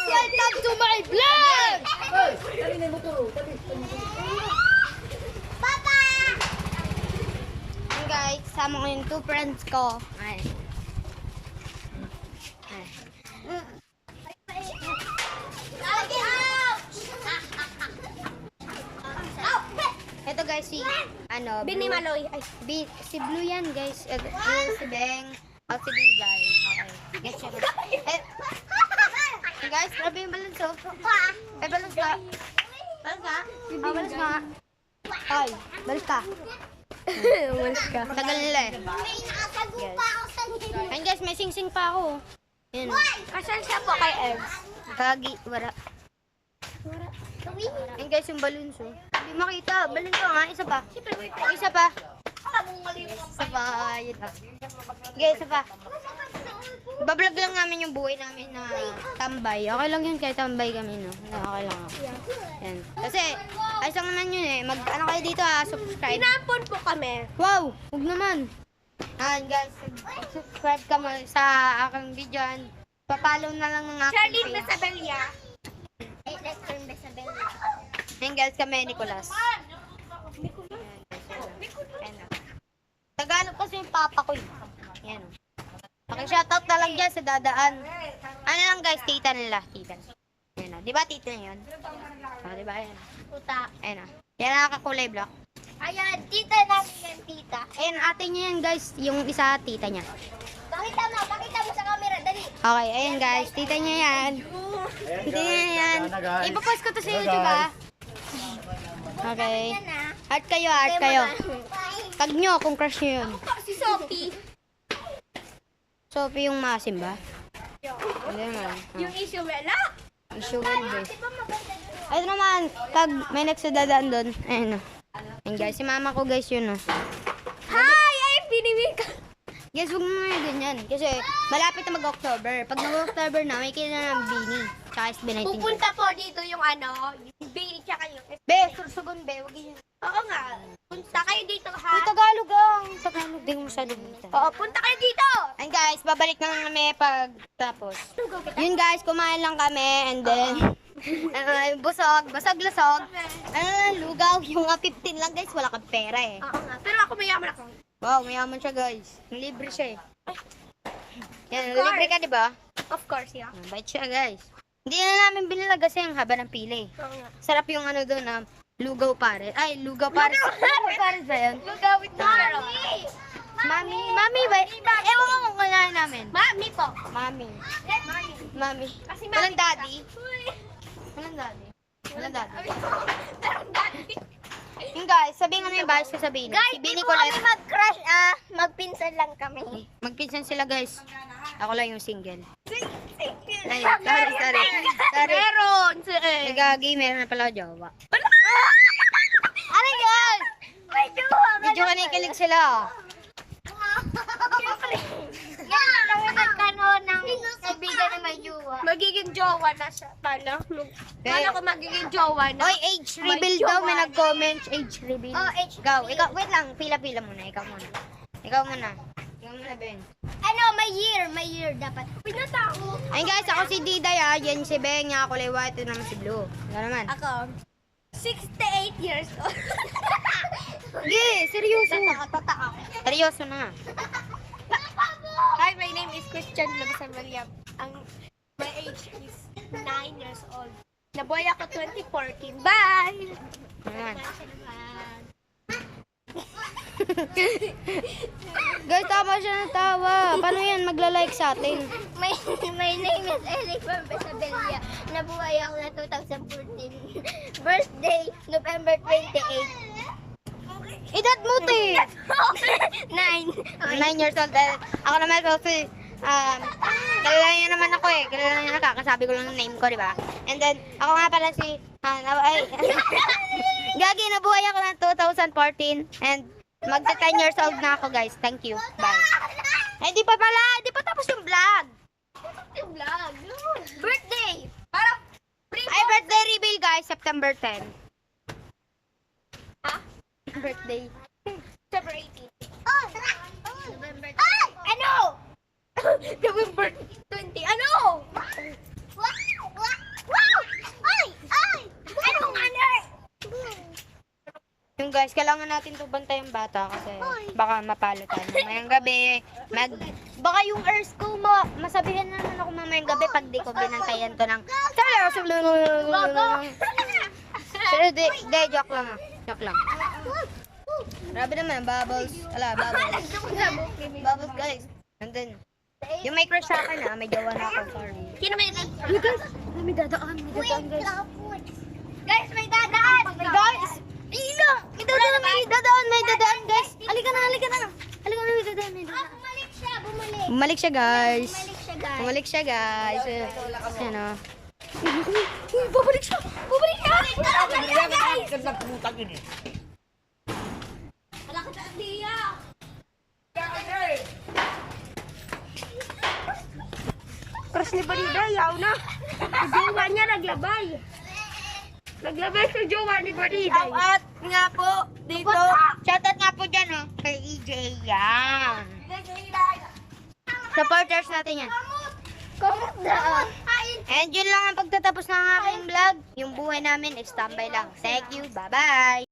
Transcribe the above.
Welcome to my vlog! Papa! Guys, sama ko yung 2 friends ko. Ay. Ito guys, si Bini Maloy. Ay. Si Blue yan guys. Yung si Beng. At si Bigay. Okay. Guys, siya. Guys, grabe yung balance oh. Ay, balance ka. Balance ka? Balance ka. Ay, balance ka. Balance ka. Tagal nila eh. May nakasagupa ako sa nila. Ayun guys, may sing-sing pa ako. Yan. Kasal siya po kay Ems. Kagi, wala. Ayun guys, yung balloons oh. Hindi makita. Balloons ko nga. Isa pa. Isa pa. Isa pa. Yun lang. Okay, isa pa. Bablog lang namin yung buhay namin na tambay. Okay lang yun kahit tambay kami, no? Okay lang ako. Yan. Kasi, ayos lang naman yun eh. Ano kayo dito subscribe. Pinampon po kami. Wow! Huwag naman. Guys, subscribe ka mo sa aking video. Papalo na lang ng aking Charlene page. Besabelia. Ay, Lester Besabelia. Ayan guys, kami Nicolas. Tagalog kasi yung papa ko yun. Yan o. Paki-shoutout na lang dyan sa dadaan. Ano lang guys, tita nila. Tita. Yan o. Diba tita na yun? O, diba yan? Puta. Ayan o. Yan nakakakulay block. Ayan, tita namin yan, tita. Ayan, ate niya yan guys. Yung isa, tita niya. Pakita mo sa camera, dali. Okay, ayan guys. Tita niya yan. Tita niya yan. Ipapost ko to sa YouTube ah. Okay. Yan ah. Heart kayo, heart kayo. Tag nyo kung crush nyo yun. Si Sophie. Sophie yung masim ba? Hindi naman. Yung Isuela. Issue ba? Ayun naman, pag may nagsadadaan doon, ayun o. Ayun guys, si mama ko guys yun o. Hi! Ay, pinimig ka. Guys, huwag mo na ganyan. Kasi malapit na mag-October. Pag nag-October na, may kila na ng Bini. Tsaka SB19. Pupunta po dito yung yung Bailey tsaka yung... Be, sursugon be. Huwag yun. Oo nga. Punta kayo dito ha. Ay, Tagalog ang. Tagalog. Di mo masyado dito. Oo, punta kayo dito. And guys, babalik na lang kami pag tapos. Yun guys, kumain lang kami and then busog-lusog. Lugaw, yung 15 lang guys, wala kang pera eh. Oo nga. Pero ako mayaman ako. Wow, mayaman siya guys. Libre siya eh. Yan, Of course. libre ka diba? Of course, yeah. Bait siya guys. Hindi na namin binilag kasi ang haba ng pili. Oo nga. Sarap yung ano doon na lugaw pares. Ay, lugaw pares. Lugaw pares ba yun? Lugaw with syrup. Mami ba? Ewan ko kung kailangan namin. Mami po. Mami. Mami. Kasi Walang daddy. Walang daddy. Walang daddy. Pero daddy. Yung guys, sabihin kami yung bias ko sabihin. Guys, Si Bini di ko po kami mag-crush magpinsan lang kami. Magpinsan sila guys. Ako lang yung single. Ay, Sorry. sorry. Meron. Nagagi, meron na pala jowa. Ano yan? May jowa. Medyo kanikilig sila. Yan lang kami nagkaroon ng kaibigan na may jowa. Magiging jowa na siya. Paano? Paano ko magiging jowa na? Oy, age reveal daw. May nag-comment. Age reveal. Oh, age Ikaw, reveal. ikaw, wait lang. Pila-pila muna. Ikaw muna. Ikaw muna. Ikaw muna, Ben. Ano, may year dapat. Pinata ako. Ayun guys, ako si Diday ah. Yan si Beng, niya kulay white. Ito naman si Blue. Ano naman? Ako, 68 years old. Yeah, seryoso. Totoo. Seryoso na nga. Hi, my name is Christian Labasan William. My age is 9 years old. Nabuhay ako 2014. Bye! Ayan. Guys, tama siya ng tawa. Paano yan magla-like sa atin? My name is Eric from Besabelia. Nabuhay ako na 2014. Birthday, November 28. Edad mo, te. 9. 9 years old. Ako naman kasi, kilala niyo naman ako eh. Kilala niyo na kakasabi ko lang yung name ko, di ba? And then, ako nga pala si, Gagi, nabuhay ako ng 2014. And, magta 10 years old na ako, guys. Thank you. Bye. Eh, di pa pala. Di pa tapos yung vlog. Yung vlog. Birthday. Parang, Ay, birthday reveal, guys. September 10. Ha? Birthday. September 18. Oh! November 20. Ah! Ano? November 20. Ano? What? guys, kailangan natin to bantay ang bata kasi baka mapalo tayo mamayang gabi. Baka yung earth ko masabihan na naman ako mamayang gabi pag di ko binantayan to ng pero di, joke lang ah. Joke lang. Grabe naman, bubbles. Bubbles. Bubbles guys. Nandun. Yung may crush sa akin may jowa na ako, sorry. Sino may Guys, may dadaan guys. Guys, may dadaan! Guys! May dadaan guys. Halika na. Halika na, may dadaan. Bumalik siya guys. Bumalik siya guys. Yan o. Bumalik siya! Guys! Wala ka sa Andia! Crush ni Balida, yaw na. Ang jowa niya naglabay. Naglabay sa jowa ni Balida. Shoutout nga po dito. Shoutout nga po dyan kay EJ yan. Supporters natin yan. And yun lang ang pagtatapos ng aking vlog. Yung buhay namin is tambay lang. Thank you. Bye-bye.